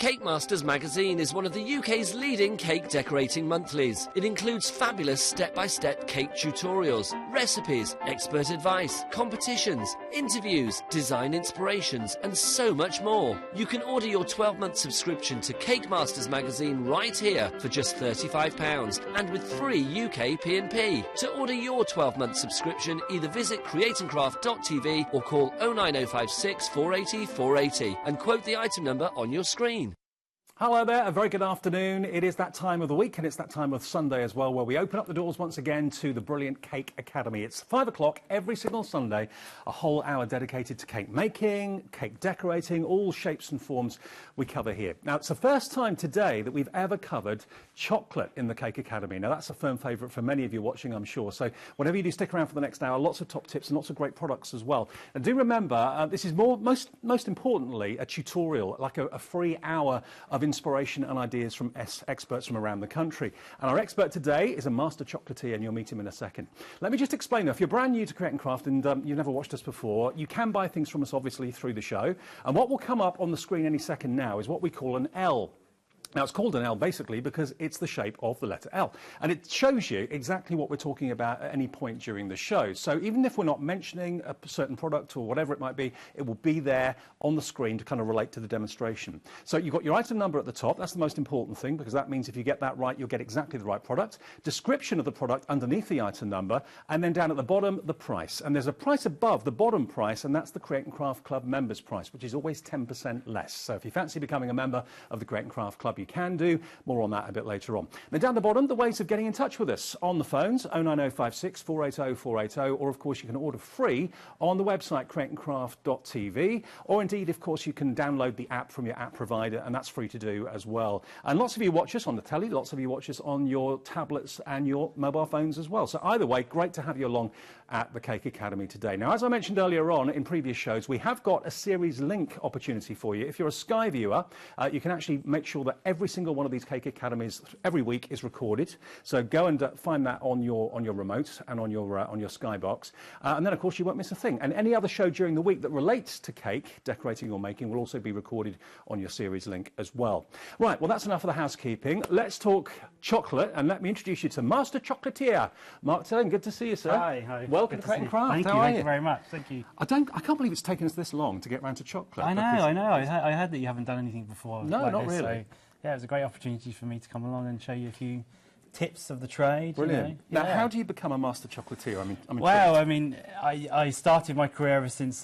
Cake Masters magazine is one of the UK's leading cake decorating monthlies. It includes fabulous step-by-step cake tutorials, recipes, expert advice, competitions, interviews, design inspirations and so much more. You can order your 12-month subscription to Cake Masters magazine right here for just £35 and with free UK P&P. To order your 12-month subscription, either visit createandcraft.tv or call 09056 480 480 and quote the item number on your screen. Hello there, a very good afternoon. It is that time of the week and it's that time of Sunday as well where we open up the doors once again to the brilliant Cake Academy. It's 5 o'clock every single Sunday, a whole hour dedicated to cake making, cake decorating, all shapes and forms we cover here. Now, it's the first time today that we've ever covered chocolate in the Cake Academy. Now, that's a firm favourite for many of you watching, I'm sure. So whatever you do, stick around for the next hour. Lots of top tips and lots of great products as well. And do remember, this is most importantly a tutorial, like a free hour of inspiration and ideas from experts from around the country. And our expert today is a master chocolatier, and you'll meet him in a second. Let me just explain, though, if you're brand new to Create and Craft and you've never watched us before, you can buy things from us, obviously, through the show. And what will come up on the screen any second now is what we call an L. Now, it's called an L basically because it's the shape of the letter L. And it shows you exactly what we're talking about at any point during the show. So even if we're not mentioning a certain product or whatever it might be, it will be there on the screen to kind of relate to the demonstration. So you've got your item number at the top. That's the most important thing because that means if you get that right, you'll get exactly the right product. Description of the product underneath the item number. And then down at the bottom, the price. And there's a price above the bottom price, and that's the Create and Craft Club members price, which is always 10% less. So if you fancy becoming a member of the Create and Craft Club, you can do. More on that a bit later on. Now down the bottom, the ways of getting in touch with us on the phones, 09056 480 480, or of course you can order free on the website createandcraft.tv, or indeed, of course, you can download the app from your app provider, and that's free to do as well. And lots of you watch us on the telly, lots of you watch us on your tablets and your mobile phones as well. So either way, great to have you along at the Cake Academy today. Now, as I mentioned earlier on in previous shows, we have got a series link opportunity for you. If you're a Sky viewer, you can actually make sure that every single one of these Cake Academies every week is recorded. So go and find that on your remote and on your Sky box, and then of course you won't miss a thing. And any other show during the week that relates to cake decorating or making will also be recorded on your series link as well. Right, well that's enough of the housekeeping. Let's talk chocolate, and let me introduce you to Master Chocolatier Mark Tillon. Good to see you, sir. Hi. Welcome to Create and Craft. Thank you very much. Thank you. I can't believe it's taken us this long to get round to chocolate. I know. I heard that you haven't done anything before. No, like not this, really. So, yeah, it was a great opportunity for me to come along and show you a few tips of the trade. Brilliant. You know? Now, how do you become a master chocolatier? I'm well, I mean, I started my career ever since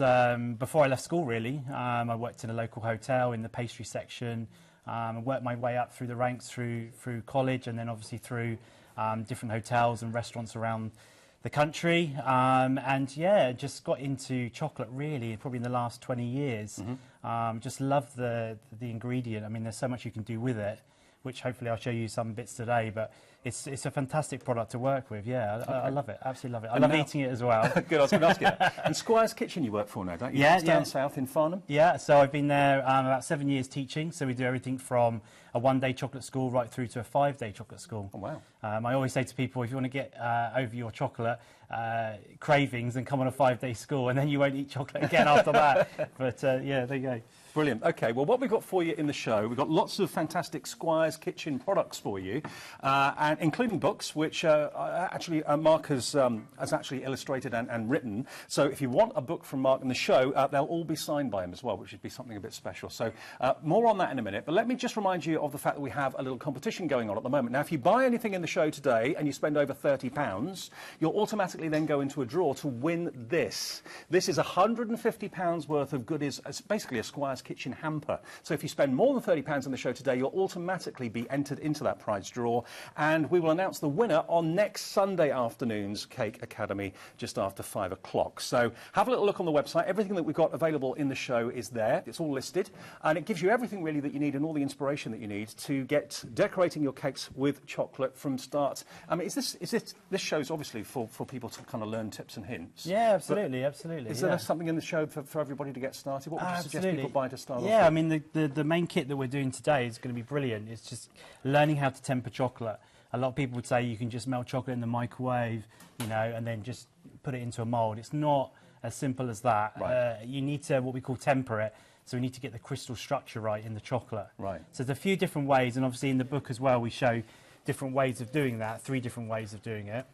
before I left school, really. I worked in a local hotel in the pastry section. I worked my way up through the ranks through college, and then obviously through different hotels and restaurants around the country, and yeah, just got into chocolate really probably in the last 20 years. Just love the ingredient. I mean, there's so much you can do with it, which hopefully I'll show you some bits today, but it's a fantastic product to work with. Yeah, I love it, absolutely love it. I love eating it as well. Good, I was going to ask you that. And Squire's Kitchen you work for now, don't you? Yeah, down south in Farnham? Yeah, so I've been there about 7 years teaching, so we do everything from a one-day chocolate school right through to a 5-day chocolate school. Oh, wow. I always say to people, if you want to get over your chocolate cravings, then come on a 5-day school, and then you won't eat chocolate again after that. But yeah, there you go. Brilliant. OK, well, what we've got for you in the show, we've got lots of fantastic Squire's Kitchen products for you, and including books, which actually Mark has actually illustrated and written. So if you want a book from Mark in the show, they'll all be signed by him as well, which would be something a bit special. So more on that in a minute. But let me just remind you of the fact that we have a little competition going on at the moment. Now, if you buy anything in the show today and you spend over £30, you'll automatically then go into a draw to win this. This is £150 worth of goodies. It's basically a Squire's Kitchen hamper. So if you spend more than £30 in the show today, you'll automatically be entered into that prize draw, and we will announce the winner on next Sunday afternoon's Cake Academy just after 5 o'clock. So have a little look on the website. Everything that we've got available in the show is there. It's all listed, and it gives you everything really that you need and all the inspiration that you need to get decorating your cakes with chocolate from start. I mean, this show's obviously for people to kind of learn tips and hints. Yeah, absolutely, absolutely. Is there something in the show for everybody to get started? What would you suggest people buy to start off with? Yeah, I mean, the main kit that we're doing today is going to be brilliant. It's just learning how to temper chocolate. A lot of people would say you can just melt chocolate in the microwave, you know, and then just put it into a mould. It's not as simple as that. Right. You need to, what we call, temper it. So we need to get the crystal structure right in the chocolate. Right. So there's a few different ways, and obviously in the book as well we show different ways of doing that, 3 different ways of doing it.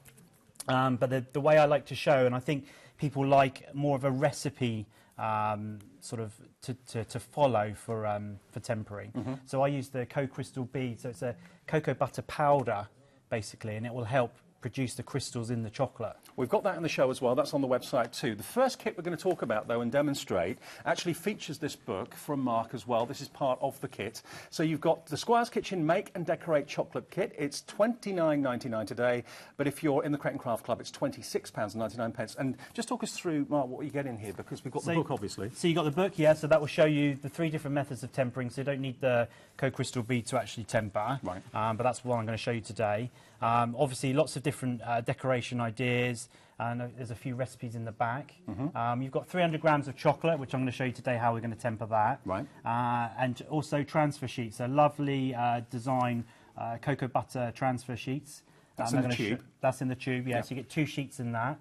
But the way I like to show, and I think people like more of a recipe sort of to follow for tempering. So I use the co-crystal bead, so it's a cocoa butter powder basically, and it will help produce the crystals in the chocolate. We've got that in the show as well. That's on the website too. The first kit we're going to talk about, though, and demonstrate, actually features this book from Mark as well. This is part of the kit. So you've got the Squire's Kitchen Make and Decorate Chocolate Kit. It's £29.99 today, but if you're in the Crate and Craft Club, it's £26.99. And just talk us through, Mark, what you get in here, because we've got the book, obviously. So you've got the book, yeah, so that will show you the 3 different methods of tempering, so you don't need the co-crystal bead to actually temper. Right. But that's what I'm going to show you today. Obviously, lots of different decoration ideas, and there's a few recipes in the back. You've got 300 grams of chocolate, which I'm going to show you today how we're going to temper that. Right. And also transfer sheets, so lovely design cocoa butter transfer sheets. That's in the tube? That's in the tube, yeah. So you get 2 sheets in that.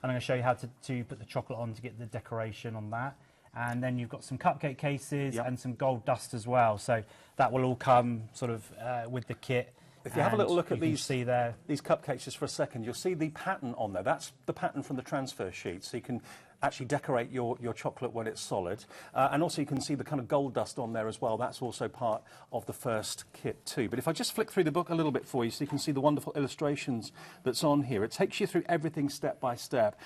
And I'm going to show you how to put the chocolate on to get the decoration on that. And then you've got some cupcake cases and some gold dust as well. So that will all come sort of with the kit. If you have a little look at these cupcakes just for a second, you'll see the pattern on there. That's the pattern from the transfer sheet, so you can actually decorate your chocolate when it's solid. And also you can see the kind of gold dust on there as well. That's also part of the first kit too. But if I just flick through the book a little bit for you so you can see the wonderful illustrations that's on here. It takes you through everything step by step.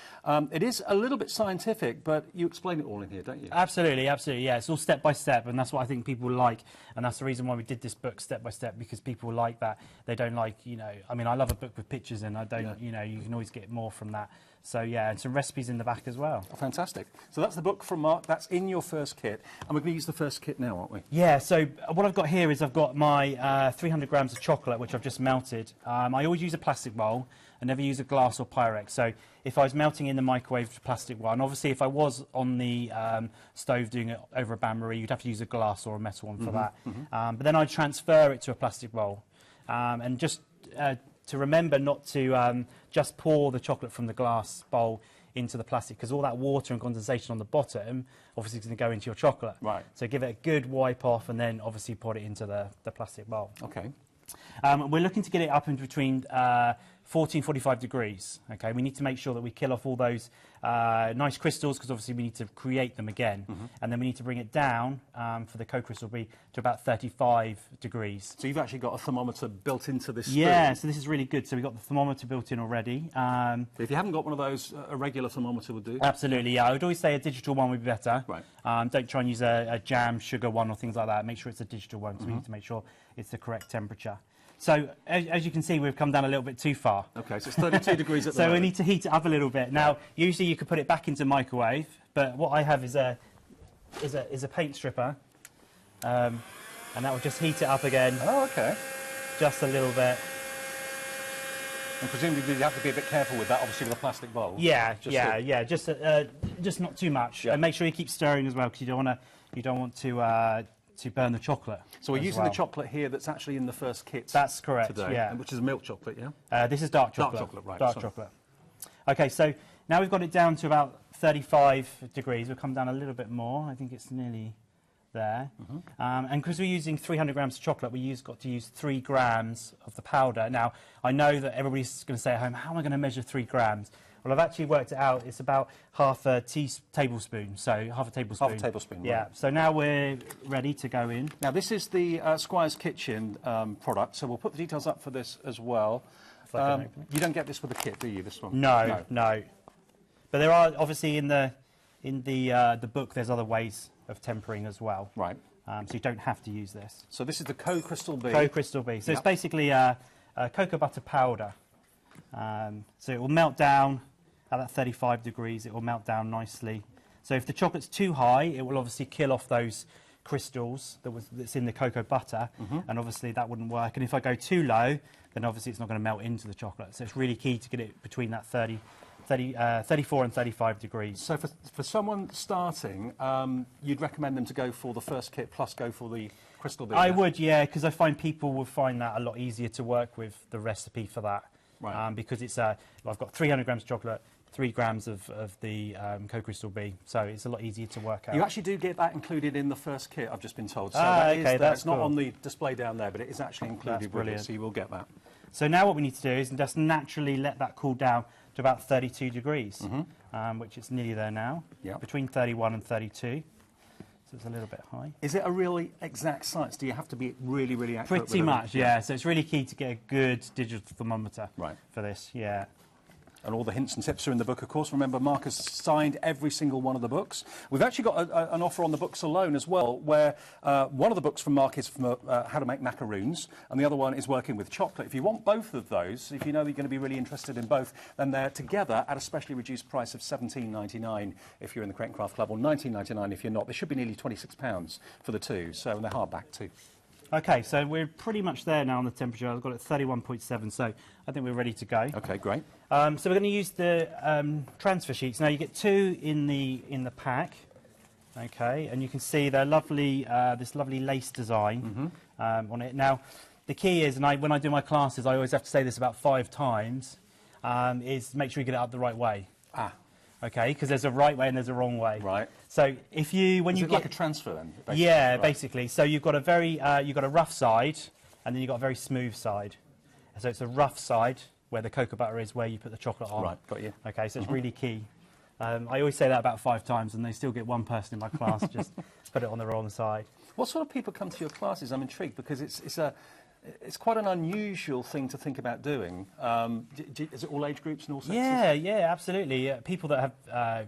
It is a little bit scientific, but you explain it all in here, don't you? Absolutely, absolutely, yeah. It's all step by step, and that's what I think people like. And that's the reason why we did this book step by step, because people like that. They don't like, you know, I mean, I love a book with pictures in. I don't, you know, you can always get more from that. So, yeah, and some recipes in the back as well. Oh, fantastic. So that's the book from Mark. That's in your first kit. And we're going to use the first kit now, aren't we? Yeah, so what I've got here is I've got my 300 grams of chocolate, which I've just melted. I always use a plastic bowl. I never use a glass or Pyrex. So if I was melting in the microwave plastic one, obviously if I was on the stove doing it over a bain-marie, you'd have to use a glass or a metal one for that. But then I'd transfer it to a plastic bowl. And just to remember not to just pour the chocolate from the glass bowl into the plastic, because all that water and condensation on the bottom obviously is going to go into your chocolate. Right. So give it a good wipe off and then obviously put it into the plastic bowl. Okay. We're looking to get it up in between 40 and 45 degrees. Okay, we need to make sure that we kill off all those nice crystals, because obviously we need to create them again. And then we need to bring it down for the co-crystal bee to about 35 degrees. So you've actually got a thermometer built into this spoon? Yeah, so this is really good. So we've got the thermometer built in already. If you haven't got one of those, a regular thermometer would do? Absolutely, yeah. I would always say a digital one would be better. Right. Don't try and use a jam, sugar one or things like that. Make sure it's a digital one, because we need to make sure it's the correct temperature. So, as you can see, we've come down a little bit too far. OK, so it's 32 degrees at the So moment. we need to heat it up a little bit. Now, usually you could put it back into microwave, but what I have is a paint stripper, and that will just heat it up again. Oh, OK. Just a little bit. And presumably you have to be a bit careful with that, obviously, with a plastic bowl. Yeah, just not too much. Yeah. And make sure you keep stirring as well, because you don't want to burn the chocolate. So we're using the chocolate here that's actually in the first kit. That's correct, today, yeah. which is milk chocolate, yeah? This is dark chocolate. Dark chocolate, right. Dark chocolate. OK, so now we've got it down to about 35 degrees. We'll come down a little bit more. I think it's nearly there. And because we're using 300 grams of chocolate, got to use 3 grams of the powder. Now, I know that everybody's going to say at home, how am I going to measure 3 grams? Well, I've actually worked it out. It's about half a tablespoon, so half a tablespoon. Half a tablespoon, yeah. Right. So now we're ready to go in. Now, this is the Squire's Kitchen product, so we'll put the details up for this as well. You don't get this with the kit, do you, this one? No. But there are, obviously, in the book, there's other ways of tempering as well. Right. So you don't have to use this. So this is the co-crystal bee. Co-crystal bee. So it's basically a cocoa butter powder. So it will melt down at that 35 degrees. It will melt down nicely. So if the chocolate's too high, it will obviously kill off those crystals that's in the cocoa butter, and obviously that wouldn't work. And if I go too low, then obviously it's not going to melt into the chocolate. So it's really key to get it between that 34 and 35 degrees. So for someone starting, you'd recommend them to go for the first kit plus go for the crystal bee? I would, yeah, because I find people will find that a lot easier to work with the recipe for that. Right. Because it's I've got 300 grams of chocolate, 3 grams of the cocoa crystal B, so it's a lot easier to work out. You actually do get that included in the first kit, I've just been told. So okay, that's not cool. on the display down there, but it is actually included with it, brilliant. so you will get that. So now what we need to do is just naturally let that cool down to about 32 degrees, which is nearly there now, between 31 and 32. So it's a little bit high. Is it a really exact science? Do you have to be really, really accurate? Pretty much, yeah. So it's really key to get a good digital thermometer for this, yeah. And all the hints and tips are in the book, of course. Remember, Mark has signed every single one of the books. We've actually got an offer on the books alone as well, where one of the books from Mark is from how to make macaroons, and the other one is working with chocolate. If you want both of those, if you know you're going to be really interested in both, then they're together at a specially reduced price of £17.99 if you're in the Crate and Craft Club, or £19.99 if you're not. They should be nearly £26 for the two, so they're hardback too. OK, so we're pretty much there now on the temperature. I've got it at 31.7, so I think we're ready to go. OK, great. So we're going to use the transfer sheets. Now, you get 2 in the pack, OK, and you can see they're lovely, this lovely lace design on it. Now, the key is, and when I do my classes, I always have to say this about 5 times, is make sure you get it up the right way. OK, because there's a right way and there's a wrong way. Right. So if you, when is you it get like a transfer then? Basically? Yeah, basically. So you've got a very, you've got a rough side, and then you've got a very smooth side. So it's a rough side where the cocoa butter is, where you put the chocolate on. Right, got you. OK, so it's really key. I always say that about 5 times, and they still get one person in my class just put it on the wrong side. What sort of people come to your classes? I'm intrigued because it's quite an unusual thing to think about doing. Is it all age groups and all sexes? Yeah, absolutely. People that have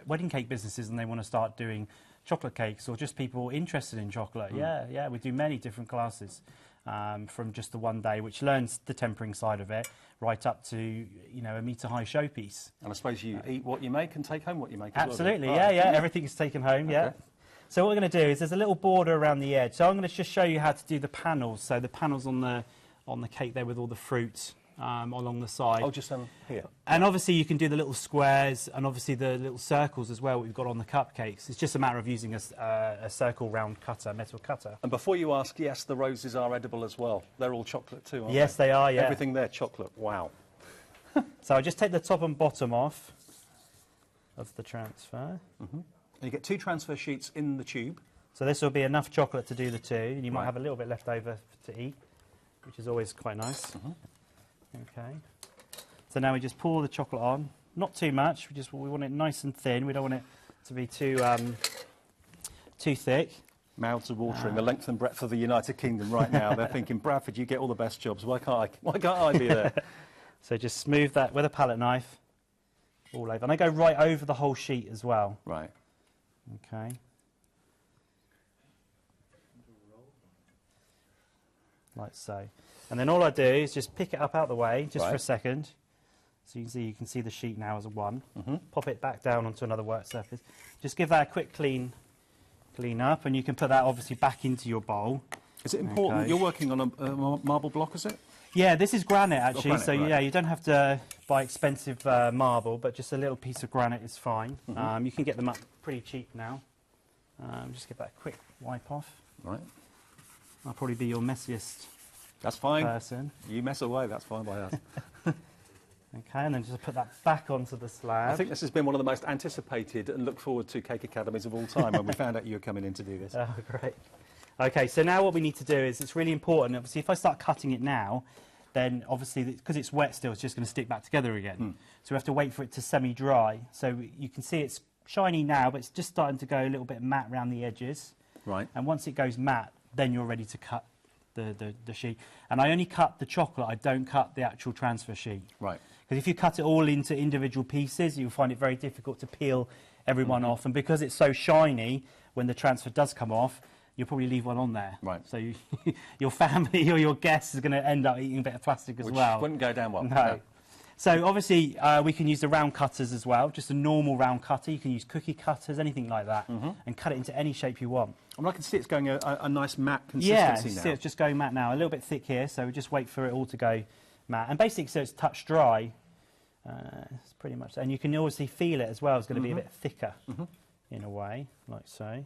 wedding cake businesses and they want to start doing chocolate cakes, or just people interested in chocolate. Yeah, we do many different classes, from just the one day, which learns the tempering side of it, right up to, you know, a metre-high showpiece. And I suppose you eat what you make and take home what you make Absolutely, as well. yeah, everything is taken home, yeah. So what we're going to do is there's a little border around the edge. So I'm going to just show you how to do the panels. So the panels on the cake there with all the fruit along the side. Oh, just here. And obviously you can do the little squares and obviously the little circles as well we've got on the cupcakes. It's just a matter of using a circle round cutter, metal cutter. And before you ask, yes, the roses are edible as well. They're all chocolate too, aren't they? Yes, they are, yeah. Everything there, chocolate. Wow. So I just take the top and bottom off of the transfer. And you get 2 transfer sheets in the tube. So this will be enough chocolate to do the 2, and you might have a little bit left over to eat, which is always quite nice. Okay. So now we just pour the chocolate on. Not too much. We want it nice and thin. We don't want it to be too thick. Mouths are watering the length and breadth of the United Kingdom right now. They're thinking, Bradford, you get all the best jobs. Why can't I be there? So just smooth that with a palette knife all over. And I go right over the whole sheet as well. Right. Okay. Like so. And then all I do is just pick it up out of the way, just for a second. So you can see the sheet now as a 1. Pop it back down onto another work surface. Just give that a quick clean up, and you can put that obviously back into your bowl. Is it important? You're working on a marble block, is it? Yeah, this is granite actually, granite, so right. yeah, you don't have to buy expensive marble, but just a little piece of granite is fine. You can get them up pretty cheap now. Just give that a quick wipe off. Right. I'll probably be your messiest That's fine. person. You mess away, that's fine by us. Okay, and then just put that back onto the slab. I think this has been one of the most anticipated and looked forward to cake academies of all time when we found out you were coming in to do this. Oh, great. Okay, so now what we need to do is, it's really important, obviously, if I start cutting it now, then obviously, because it's wet still, it's just going to stick back together again. So we have to wait for it to semi-dry. So you can see it's shiny now, but it's just starting to go a little bit matte around the edges. Right. And once it goes matte, then you're ready to cut the sheet. And I only cut the chocolate, I don't cut the actual transfer sheet. Right. Because if you cut it all into individual pieces, you'll find it very difficult to peel everyone off. And because it's so shiny, when the transfer does come off, you'll probably leave one on there. Right. So your family or your guests is going to end up eating a bit of plastic as well. Which wouldn't go down well. No. So obviously we can use the round cutters as well, just a normal round cutter. You can use cookie cutters, anything like that, and cut it into any shape you want. I mean, I can see it's going a nice matte consistency now. Yeah, see it's just going matte now. A little bit thick here, so we just wait for it all to go matte. And basically, so it's touch dry. It's pretty much, and you can obviously feel it as well. It's going to be a bit thicker in a way, like so.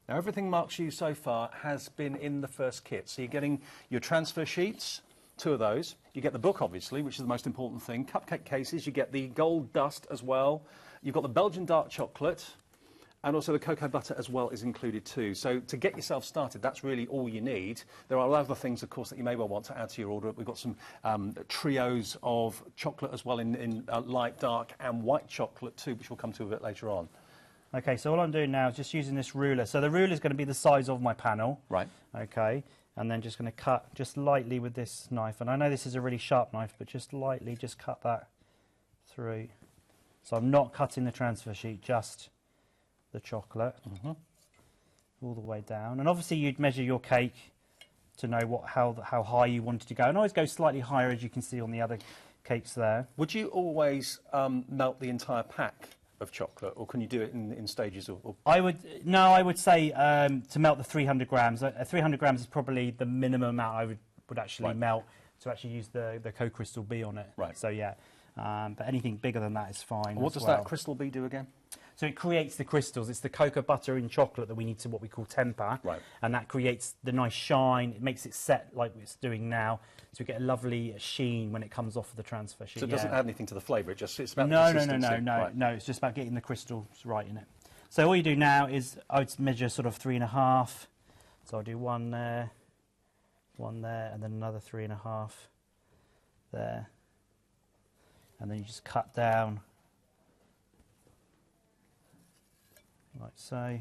Now, everything Mark's used so far has been in the first kit. So you're getting your transfer sheets, 2 of those. You get the book, obviously, which is the most important thing. Cupcake cases. You get the gold dust as well. You've got the Belgian dark chocolate. And also the cocoa butter as well is included too. So to get yourself started, that's really all you need. There are other things, of course, that you may well want to add to your order. We've got some trios of chocolate as well in light, dark and white chocolate too, which we'll come to a bit later on. Okay, so all I'm doing now is just using this ruler. So the ruler is going to be the size of my panel. Right. Okay, and then just going to cut just lightly with this knife. And I know this is a really sharp knife, but just lightly just cut that through. So I'm not cutting the transfer sheet, just the chocolate all the way down. And obviously you'd measure your cake to know how high you wanted to go. And always go slightly higher, as you can see on the other cakes there. Would you always melt the entire pack of chocolate, or can you do it in stages? I would say to melt the 300 grams. 300 grams is probably the minimum amount I would actually melt to actually use the co-crystal bee on it. Right. So yeah, but anything bigger than that is fine. What does that crystal bee do again? So it creates the crystals. It's the cocoa butter in chocolate that we need to what we call temper. Right. And that creates the nice shine. It makes it set like it's doing now. So we get a lovely sheen when it comes off of the transfer sheet. So it doesn't add anything to the flavour, it's about no, consistency. No, it's just about getting the crystals right in it. So all you do now is I would measure sort of 3.5. So I'll do one there, and then another 3.5 there. And then you just cut down like so.